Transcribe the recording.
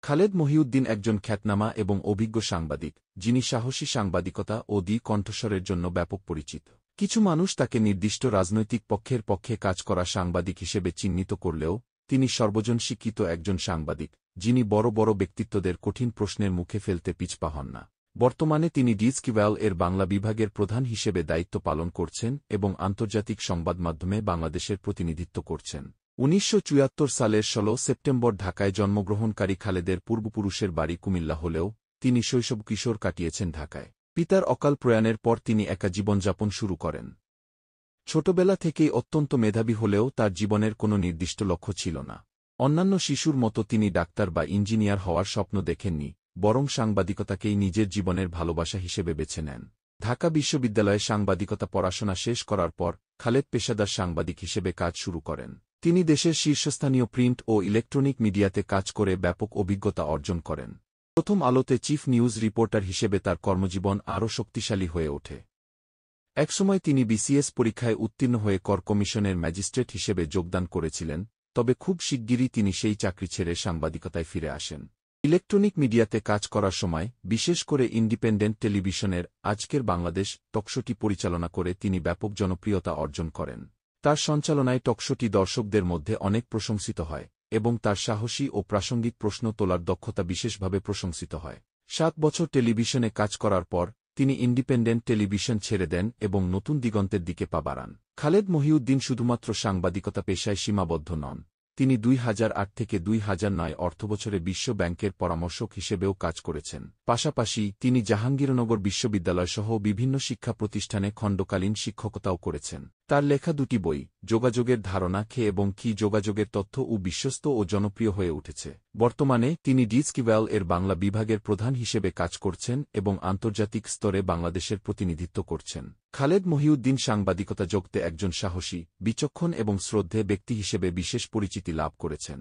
খালেদ মহিউদ্দিন একজন খ্যাতনামা এবং অভিজ্ঞ সাংবাদিক, যিনি সাহসী সাংবাদিকতা ও কণ্ঠস্বরের জন্য ব্যাপক পরিচিত। কিছু মানুষ তাকে নির্দিষ্ট রাজনৈতিক পক্ষের পক্ষে কাজ করা সাংবাদিক হিসেবে চিহ্নিত করলেও তিনি সর্বজন স্বীকৃত একজন সাংবাদিক, যিনি বড় বড় ব্যক্তিত্বদের কঠিন প্রশ্নের মুখে ফেলতে পিছপা হন না। বর্তমানে তিনি ডয়চে ওয়েল এর বাংলা বিভাগের প্রধান হিসেবে দায়িত্ব পালন করছেন এবং আন্তর্জাতিক সংবাদমাধ্যমে বাংলাদেশের প্রতিনিধিত্ব করছেন। ১৯৭৪ সালের ১৬ সেপ্টেম্বর ঢাকায় জন্মগ্রহণকারী খালেদের পূর্বপুরুষের বাড়ি কুমিল্লা হলেও তিনি শৈশব কিশোর কাটিয়েছেন ঢাকায়। পিতার অকাল প্রয়াণের পর তিনি একা জীবনযাপন শুরু করেন। ছোটবেলা থেকেই অত্যন্ত মেধাবী হলেও তার জীবনের কোনো নির্দিষ্ট লক্ষ্য ছিল না। অন্যান্য শিশুর মতো তিনি ডাক্তার বা ইঞ্জিনিয়ার হওয়ার স্বপ্ন দেখেননি, বরং সাংবাদিকতাকেই নিজের জীবনের ভালোবাসা হিসেবে বেছে নেন। ঢাকা বিশ্ববিদ্যালয়ে সাংবাদিকতা পড়াশোনা শেষ করার পর খালেদ পেশাদার সাংবাদিক হিসেবে কাজ শুরু করেন। তিনি দেশের শীর্ষস্থানীয় প্রিন্ট ও ইলেকট্রনিক মিডিয়াতে কাজ করে ব্যাপক অভিজ্ঞতা অর্জন করেন। প্রথম আলোতে চিফ নিউজ রিপোর্টার হিসেবে তার কর্মজীবন আরও শক্তিশালী হয়ে ওঠে। একসময় তিনি বিসিএস পরীক্ষায় উত্তীর্ণ হয়ে কর কমিশনের ম্যাজিস্ট্রেট হিসেবে যোগদান করেছিলেন, তবে খুব শিগগিরই তিনি সেই চাকরি ছেড়ে সাংবাদিকতায় ফিরে আসেন। ইলেকট্রনিক মিডিয়াতে কাজ করার সময়, বিশেষ করে ইন্ডিপেন্ডেন্ট টেলিভিশনের আজকের বাংলাদেশ টকশোটি পরিচালনা করে তিনি ব্যাপক জনপ্রিয়তা অর্জন করেন। তার সঞ্চালনায় টকশোটি দর্শকদের মধ্যে অনেক প্রশংসিত হয় এবং তার সাহসী ও প্রাসঙ্গিক প্রশ্ন তোলার দক্ষতা বিশেষভাবে প্রশংসিত হয়। ৭ বছর টেলিভিশনে কাজ করার পর তিনি ইন্ডিপেন্ডেন্ট টেলিভিশন ছেড়ে দেন এবং নতুন দিগন্তের দিকে পা বাড়ান। খালেদ মহিউদ্দিন শুধুমাত্র সাংবাদিকতা পেশায় সীমাবদ্ধ নন, তিনি ২০০৮ থেকে ২০০৯ অর্থবছরে বিশ্ব ব্যাংকের পরামর্শক হিসেবেও কাজ করেছেন। পাশাপাশি তিনি জাহাঙ্গীরনগর বিশ্ববিদ্যালয়সহ বিভিন্ন শিক্ষা প্রতিষ্ঠানে খণ্ডকালীন শিক্ষকতাও করেছেন। তার লেখা দুটি বই, যোগাযোগের ধারণা কে এবং কি যোগাযোগের তথ্য ও বিশ্বস্ত ও জনপ্রিয় হয়ে উঠেছে। বর্তমানে তিনি ডয়চে ওয়েল এর বাংলা বিভাগের প্রধান হিসেবে কাজ করছেন এবং আন্তর্জাতিক স্তরে বাংলাদেশের প্রতিনিধিত্ব করছেন। খালেদ মহিউদ্দিন সাংবাদিকতা জগতে একজন সাহসী, বিচক্ষণ এবং শ্রদ্ধেয় ব্যক্তি হিসেবে বিশেষ পরিচিতি লাভ করেছেন।